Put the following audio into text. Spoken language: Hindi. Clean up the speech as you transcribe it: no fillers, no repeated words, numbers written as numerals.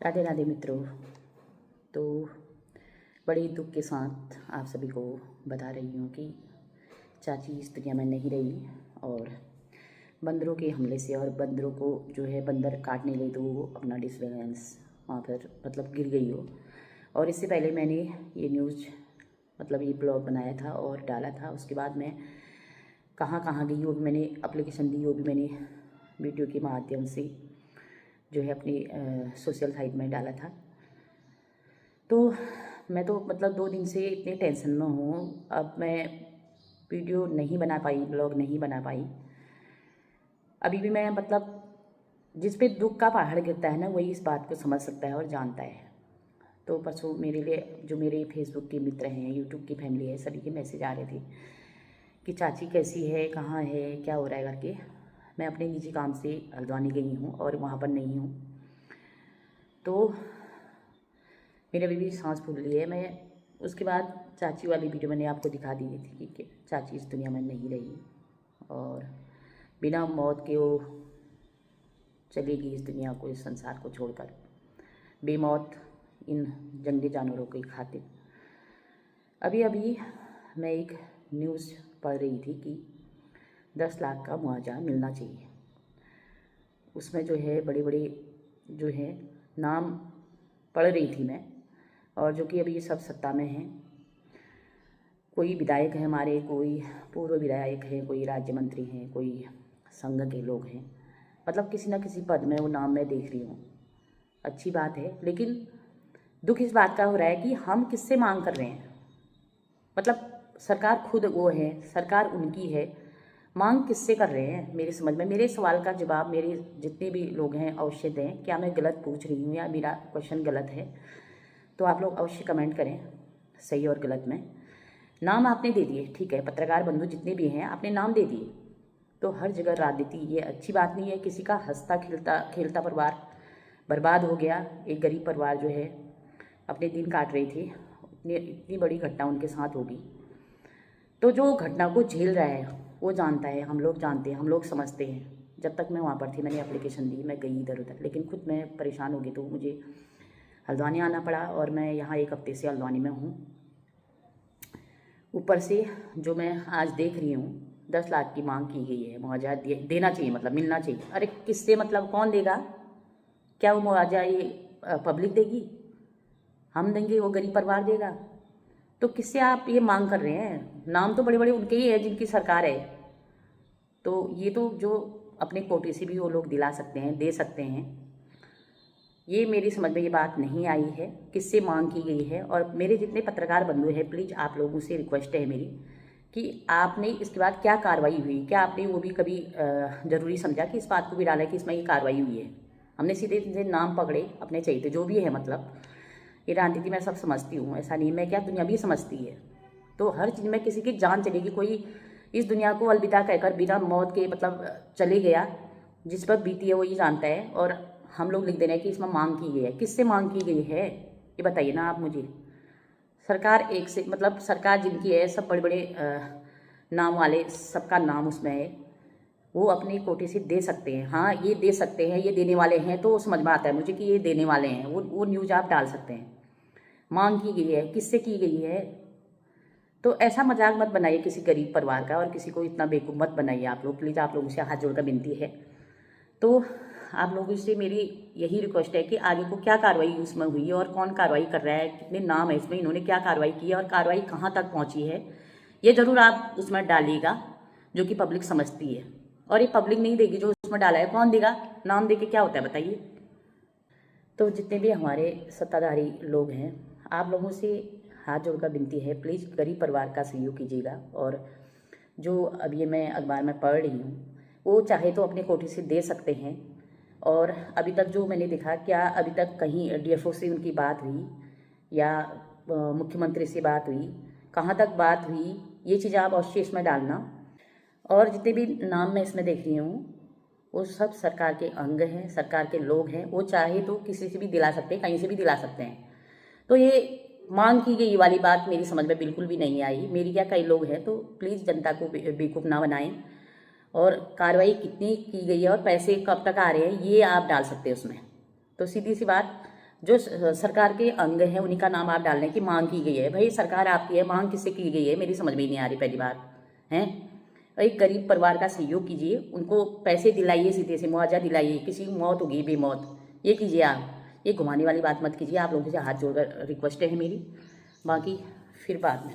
राधे राधे मित्रों। तो बड़े दुख के साथ आप सभी को बता रही हूँ कि चाची इस दुनिया में नहीं रही और बंदरों के हमले से, और बंदरों को जो है बंदर काटने लगे तो वो अपना डिस्बैलेंस वहाँ पर मतलब गिर गई हो। और इससे पहले मैंने ये न्यूज़ मतलब ये ब्लॉग बनाया था और डाला था। उसके बाद मैं कहाँ कहाँ गई वो भी मैंने एप्लीकेशन दी, वो भी मैंने वीडियो के माध्यम से जो है अपनी सोशल साइट में डाला था। तो मैं तो मतलब 2 दिन से इतने टेंशन में हूँ। अब मैं वीडियो नहीं बना पाई, ब्लॉग नहीं बना पाई। अभी भी मैं मतलब जिस पे दुख का पहाड़ गिरता है ना, वही इस बात को समझ सकता है और जानता है। तो परसों मेरे लिए जो मेरे फेसबुक के मित्र हैं, यूट्यूब की फैमिली है, सभी के मैसेज आ रहे थे कि चाची कैसी है, कहाँ है, क्या हो रहा है करके। मैं अपने निजी काम से हल्द्वानी गई हूँ और वहाँ पर नहीं हूँ। तो मेरे अभी भी सांस फूल रही है। मैं उसके बाद चाची वाली वीडियो मैंने आपको दिखा दी थी कि चाची इस दुनिया में नहीं रही और बिना मौत के वो चलेगी इस दुनिया को, इस संसार को छोड़कर, बेमौत इन जंगली जानवरों की खातिर। अभी अभी मैं एक न्यूज़ पढ़ रही थी कि 10 लाख का मुआवजा मिलना चाहिए। उसमें जो है बड़े बड़े जो है नाम पढ़ रही थी मैं, और जो कि अभी ये सब सत्ता में हैं। कोई विधायक है हमारे, कोई पूर्व विधायक है, कोई राज्य मंत्री हैं, कोई संघ के लोग हैं, मतलब किसी न किसी पद में वो नाम मैं देख रही हूँ। अच्छी बात है, लेकिन दुख इस बात का हो रहा है कि हम किससे मांग कर रहे हैं। मतलब सरकार खुद वो है, सरकार उनकी है, मांग किससे कर रहे हैं मेरे समझ में। मेरे सवाल का जवाब मेरे जितने भी लोग हैं अवश्य दें। क्या मैं गलत पूछ रही हूँ या मेरा क्वेश्चन गलत है तो आप लोग अवश्य कमेंट करें, सही और गलत में। नाम आपने दे दिए, ठीक है, पत्रकार बंधु जितने भी हैं आपने नाम दे दिए, तो हर जगह राजनीति, ये अच्छी बात नहीं है। किसी का हंसता खेलता परिवार बर्बाद हो गया। एक गरीब परिवार जो है अपने दिन काट रही थी, इतनी बड़ी घटना उनके साथ होगी। तो जो घटना को झेल रहा है वो जानता है, हम लोग जानते हैं, हम लोग समझते हैं। जब तक मैं वहाँ पर थी मैंने एप्लीकेशन दी, मैं गई इधर उधर, लेकिन खुद मैं परेशान हो गई तो मुझे हल्द्वानी आना पड़ा और मैं यहाँ 1 हफ्ते से हल्द्वानी में हूँ। ऊपर से जो मैं आज देख रही हूँ 10 लाख की मांग की गई है, मुआवजा देना चाहिए, मतलब मिलना चाहिए। अरे किससे, मतलब कौन देगा? क्या वो मुआवजा ये पब्लिक देगी, हम देंगे, वो गरीब परिवार देगा? तो किससे आप ये मांग कर रहे हैं? नाम तो बड़े बड़े उनके ही है जिनकी सरकार है। तो ये तो जो अपने कोटे से भी वो लोग दिला सकते हैं, दे सकते हैं। ये मेरी समझ में ये बात नहीं आई है किससे मांग की गई है। और मेरे जितने पत्रकार बंधु हैं, प्लीज़ आप लोगों से रिक्वेस्ट है मेरी कि आपने इसके बाद क्या कार्रवाई हुई, क्या आपने वो भी कभी ज़रूरी समझा कि इस बात को भी डाला कि इसमें ये कार्रवाई हुई है? हमने सीधे सीधे नाम पकड़े अपने चाहिए थे, जो भी है। मतलब ये राजनीति मैं सब समझती हूँ, ऐसा नहीं, मैं क्या दुनिया भी समझती है। तो हर चीज़ में किसी की जान चलेगी, कोई इस दुनिया को अलविदा कहकर बिना मौत के मतलब चले गया, जिस पर बीती है वो ये जानता है। और हम लोग लिख दे रहे हैं कि इसमें मांग की गई है। किससे मांग की गई है ये बताइए ना आप मुझे। सरकार एक से मतलब सरकार जिनकी है, सब बड़े बड़े नाम वाले, सबका नाम उसमें है, वो अपने कोटे से दे सकते हैं। हाँ ये दे सकते हैं, ये देने वाले हैं, तो समझ में आता है मुझे कि ये देने वाले हैं। वो न्यूज़ आप डाल सकते हैं। मांग की गई है, किससे की गई है? तो ऐसा मजाक मत बनाइए किसी गरीब परिवार का, और किसी को इतना बेवकूफ़ मत बनाइए आप लोग, प्लीज़। आप लोगों से हाथ जोड़कर विनती है। तो आप लोगों से मेरी यही रिक्वेस्ट है कि आगे को क्या कार्रवाई उसमें हुई है और कौन कार्रवाई कर रहा है, कितने नाम है इसमें, इन्होंने क्या कार्रवाई की है और कार्रवाई कहाँ तक पहुँची है, ये ज़रूर आप उसमें डालिएगा, जो कि पब्लिक समझती है। और ये पब्लिक नहीं देगी जो उसमें डाला है, कौन देगा? नाम दे के क्या होता है बताइए? तो जितने भी हमारे सत्ताधारी लोग हैं, आप लोगों से हाथ जोड़कर विनती है, प्लीज़ गरीब परिवार का सहयोग कीजिएगा। और जो अब ये मैं अखबार में पढ़ रही हूँ, वो चाहे तो अपने कोटे से दे सकते हैं। और अभी तक जो मैंने देखा, क्या अभी तक कहीं डीएफओ से उनकी बात हुई या मुख्यमंत्री से बात हुई, कहाँ तक बात हुई, ये चीज़ आप अवश्य इसमें डालना। और जितने भी नाम मैं इसमें देख रही हूँ वो सब सरकार के अंग हैं, सरकार के लोग हैं। वो चाहे तो किसी से भी दिला सकते हैं, कहीं से भी दिला सकते हैं। तो ये मांग की गई वाली बात मेरी समझ में बिल्कुल भी नहीं आई। मेरी क्या, कई लोग हैं, तो प्लीज़ जनता को बेवकूफ़ ना बनाएं। और कार्रवाई कितनी की गई है और पैसे कब तक आ रहे हैं ये आप डाल सकते हैं उसमें। तो सीधी सी बात, जो सरकार के अंग हैं उन्हीं का नाम आप डालने की मांग की गई है। भाई सरकार आपकी है, मांग किससे की गई है मेरी समझ में नहीं आ रही। पहली बात है, एक गरीब परिवार का सहयोग कीजिए, उनको पैसे दिलाइए, सीधे से मुआवजा दिलाइए, किसी की मौत होगी बेमौत, ये कीजिए आप। ये घुमाने वाली बात मत कीजिए। आप लोगों से हाथ जोड़कर रिक्वेस्ट है मेरी, बाकी फिर बाद में।